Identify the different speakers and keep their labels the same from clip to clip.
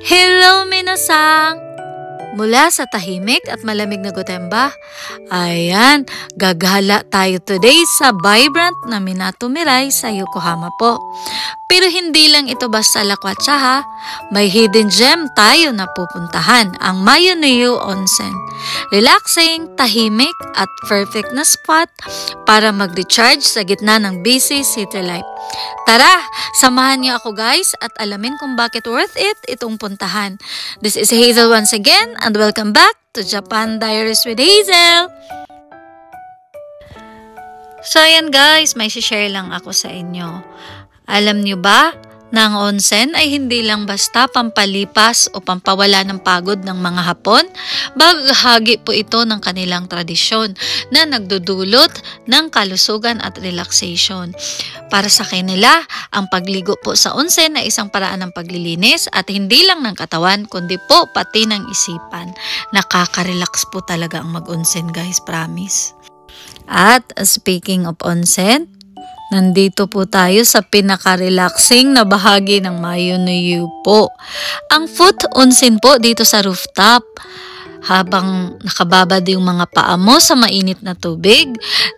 Speaker 1: Hello, minasang! Mula sa tahimik at malamig na Gotemba, ayan, gagala tayo today sa vibrant na Minato Mirai sa Yokohama po. Pero hindi lang ito basta lakwatsa ha, may hidden gem tayo na pupuntahan, ang Mayunoyu Onsen. Relaxing, tahimik at perfect na spot para mag-recharge sa gitna ng busy city life. Tara, samahan niyo ako guys at alamin kung bakit worth it itong puntahan. This is Hazel once again and welcome back to Japan Diaries with Hazel. So ayan guys, may share lang ako sa inyo. Alam niyo ba na ang onsen ay hindi lang basta pampalipas o pampawala ng pagod ng mga Hapon? Bahagi po ito ng kanilang tradisyon na nagdudulot ng kalusugan at relaxation. Para sa kanila, ang pagligo po sa onsen ay isang paraan ng paglilinis at hindi lang ng katawan kundi po pati ng isipan. Nakaka-relax po talaga ang mag-onsen guys, promise. At speaking of onsen, nandito po tayo sa pinaka-relaxing na bahagi ng Mayunoyu po. Ang foot onsen po dito sa rooftop. Habang nakababad yung mga paa mo sa mainit na tubig,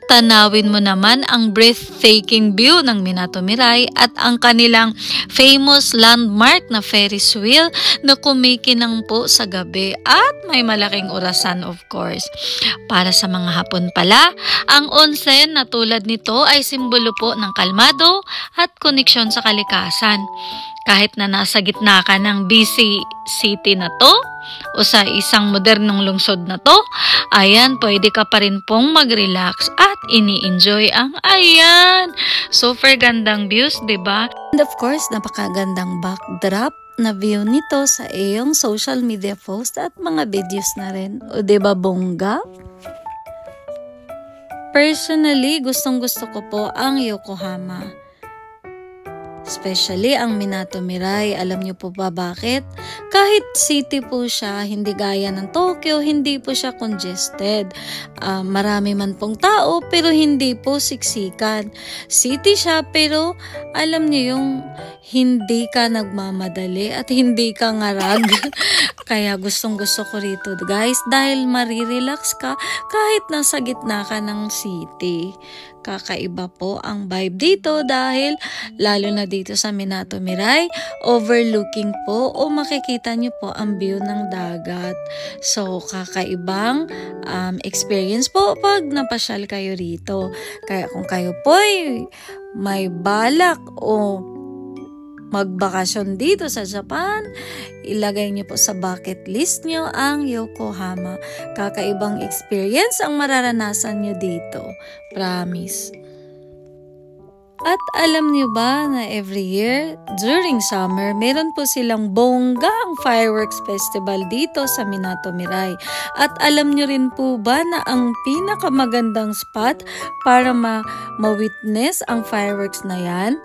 Speaker 1: tanawin mo naman ang breathtaking view ng Minato Mirai at ang kanilang famous landmark na Ferris wheel na kumikinang po sa gabi at may malaking orasan of course. Para sa mga Hapon pala, ang onsen na tulad nito ay simbolo po ng kalmado at koneksyon sa kalikasan. Kahit na nasa gitna ka ng busy city na to o sa isang modernong lungsod na to, ayan, pwede ka pa rin pong mag-relax at ini-enjoy ang ayan. Super gandang views, diba? And of course, napakagandang backdrop na view nito sa iyong social media post at mga videos na rin. O diba bongga? Personally, gustong-gusto ko po ang Yokohama. Especially ang Minato Mirai. Alam niyo po ba bakit? Kahit city po siya, hindi gaya ng Tokyo, hindi po siya congested. Marami man pong tao, pero hindi po siksikan. City siya, pero alam niyo yung hindi ka nagmamadali at hindi ka ngarag. Kaya gustong-gusto ko rito guys, dahil marirelax ka kahit nasa gitna ka ng city. Kakaiba po ang vibe dito dahil lalo na dito sa Minato Mirai, overlooking po o makikita nyo po ang view ng dagat. So kakaibang experience po pag napasyal kayo rito. Kaya kung kayo po ay may balak o magbakasyon dito sa Japan, ilagay niyo po sa bucket list niyo ang Yokohama. Kakaibang experience ang mararanasan niyo dito. Promise. At alam niyo ba na every year, during summer, meron po silang bonggang fireworks festival dito sa Minato Mirai. At alam niyo rin po ba na ang pinakamagandang spot para ma-witness ang fireworks na yan?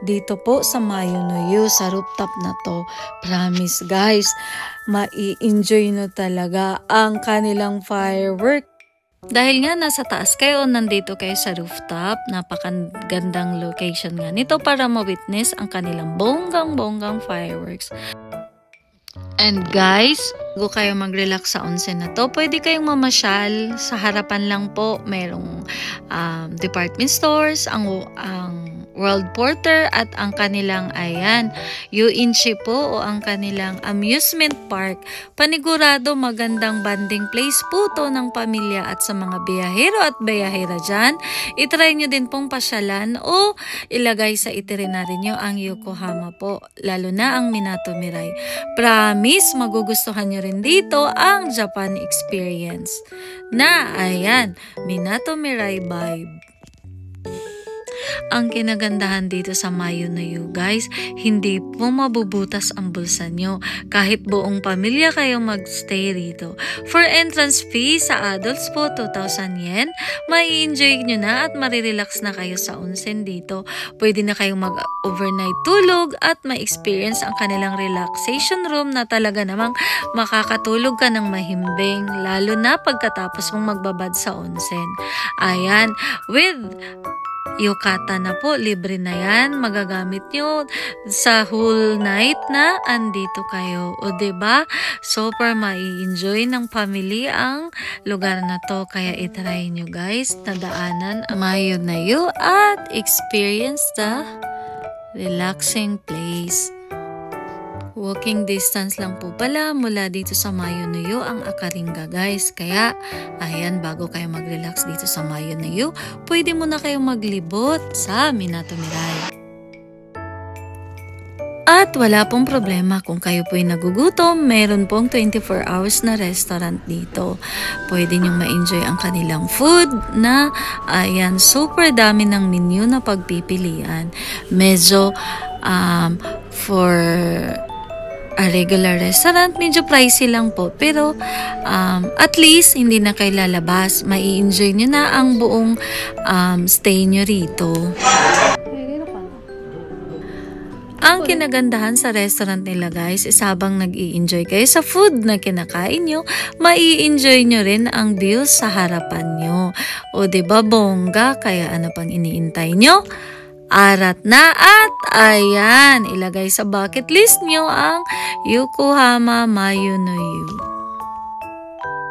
Speaker 1: Dito po sa Mayunoyu, sa rooftop na to. Promise guys, mai-enjoy nyo talaga ang kanilang firework. Dahil nga nasa taas kayo, nandito kayo sa rooftop, napakagandang location nga nito para ma-witness ang kanilang bonggang fireworks. And guys, bago kayo mag-relax sa onsen na to, pwede kayong mamasyal. Sa harapan lang po, merong department stores, ang World Porter at ang kanilang ayan, Yuinchi po o ang kanilang amusement park. Panigurado magandang banding place po to ng pamilya at sa mga biyahero at biyahera dyan. Itry nyo din pong pasyalan o ilagay sa itinerary nyo ang Yokohama po, lalo na ang Minato Mirai. Promise, magugustuhan nyo rin dito ang Japan experience na ayan, Minato Mirai vibe. Ang kinagandahan dito sa Mayunoyu guys, hindi po mabubutas ang bulsa nyo kahit buong pamilya kayong magstay rito. For entrance fee sa adults po 2,000 yen, mai-enjoy nyo na at marirelax na kayo sa onsen dito. Pwede na kayong mag-overnight tulog at ma-experience ang kanilang relaxation room na talaga namang makakatulog ka ng mahimbing, lalo na pagkatapos mong magbabad sa onsen. Ayan, with yukata na po, libre na yan, magagamit nyo sa whole night na andito kayo. O diba? Super mai-enjoy ng family ang lugar na to, kaya itry nyo guys, nadaanan ang Mayo-Nayo at experience the relaxing place. Walking distance lang po pala mula dito sa Mayo-Nayo ang Akaringa guys. Kaya, ayan, bago kayo mag-relax dito sa Mayo-Nayo, pwede muna kayong maglibot sa Minato Miray. At wala pong problema kung kayo po'y nagugutom, meron pong 24 hours na restaurant dito. Pwede nyong ma-enjoy ang kanilang food na, ayan, super dami ng menu na pagpipilian. Medyo, for a regular restaurant, medyo pricey lang po. Pero, at least, hindi na kayo lalabas. Mai-enjoy nyo na ang buong stay nyo rito. Ang kinagandahan sa restaurant nila guys is habang nag-i-enjoy kayo sa food na kinakain nyo, mai-enjoy nyo rin ang views sa harapan nyo. O diba bongga? Kaya ano pang iniintay nyo? Arat na at ayan, ilagay sa bucket list nyo ang Yokohama Mayo-Nayo.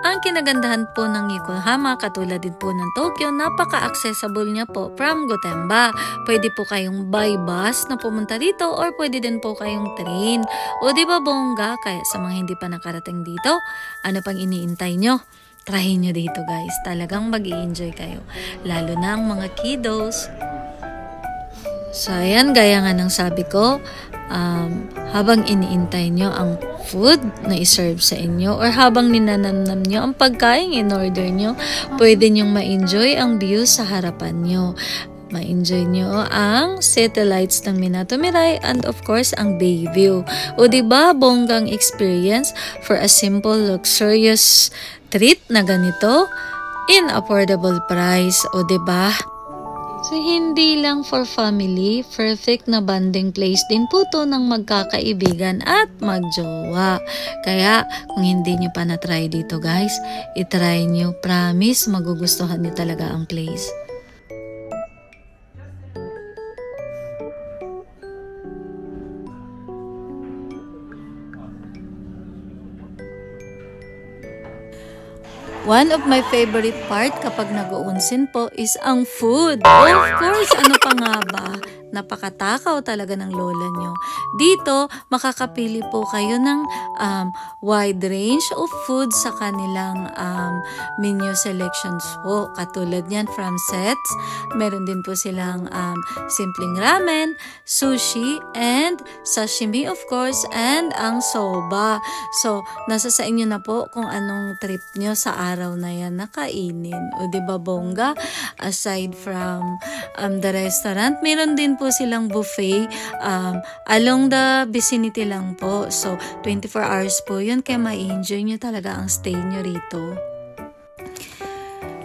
Speaker 1: Ang kinagandahan po ng Yokohama, katulad din po ng Tokyo, napaka-accessible niya po from Gotemba. Pwede po kayong by bus na pumunta dito or pwede din po kayong train. O diba bongga? Kaya sa mga hindi pa nakarating dito, ano pang iniintay nyo? Try nyo dito guys. Talagang mag-i-enjoy kayo. Lalo na ang mga kiddos. So ayan, gaya nga ng sabi ko, habang iniintay nyo ang food na iserve sa inyo or habang ninanamnam nyo ang pagkain in-order nyo, pwede nyong ma-enjoy ang view sa harapan nyo. Ma-enjoy nyo ang city lights ng Minato Miray and of course ang bay view. O diba, bonggang experience for a simple luxurious treat na ganito in affordable price. O diba? So, hindi lang for family, perfect na bonding place din po to ng magkakaibigan at magjowa. Kaya, kung hindi nyo pa na-try dito guys, itry nyo. Promise, magugustuhan nyo talaga ang place. One of my favorite part kapag nag-uunsin po is ang food. Of course, ano pa nga ba? Napakatakaw talaga ng lola nyo. Dito, makakapili po kayo ng wide range of food sa kanilang menu selections po. Katulad yan from sets. Meron din po silang simpleng ramen, sushi, and sashimi of course, and ang soba. So, nasa sa inyo na po kung anong trip nyo sa araw na yan na kainin. O diba bongga? Aside from the restaurant, meron din po silang buffet along the vicinity lang po. So, 24 hours po yun, kaya ma-enjoy nyo talaga ang stay nyo rito.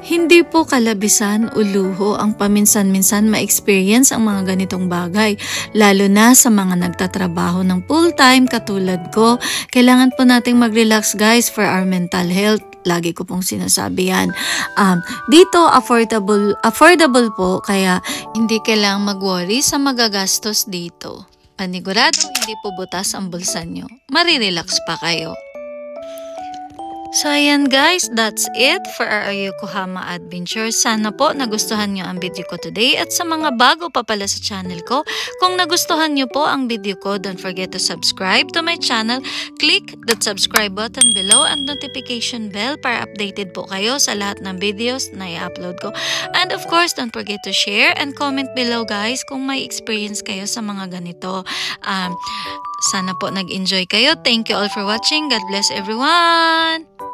Speaker 1: Hindi po kalabisan o luho ang paminsan-minsan ma-experience ang mga ganitong bagay. Lalo na sa mga nagtatrabaho ng full-time katulad ko. Kailangan po nating mag-relax guys for our mental health. Lagi ko pong sinasabi yan. Dito, affordable po, kaya hindi kailangang mag-worry sa magagastos dito. Panigurado, hindi po butas ang bulsa nyo. Marirelax pa kayo. So ayan guys, that's it for our Yokohama adventure. Sana po nagustuhan nyo ang video ko today. At sa mga bago pa pala sa channel ko, kung nagustuhan nyo po ang video ko, don't forget to subscribe to my channel. Click that subscribe button below and notification bell para updated po kayo sa lahat ng videos na i-upload ko. And of course, don't forget to share and comment below guys kung may experience kayo sa mga ganito. Sana po nag-enjoy kayo. Thank you all for watching. God bless everyone!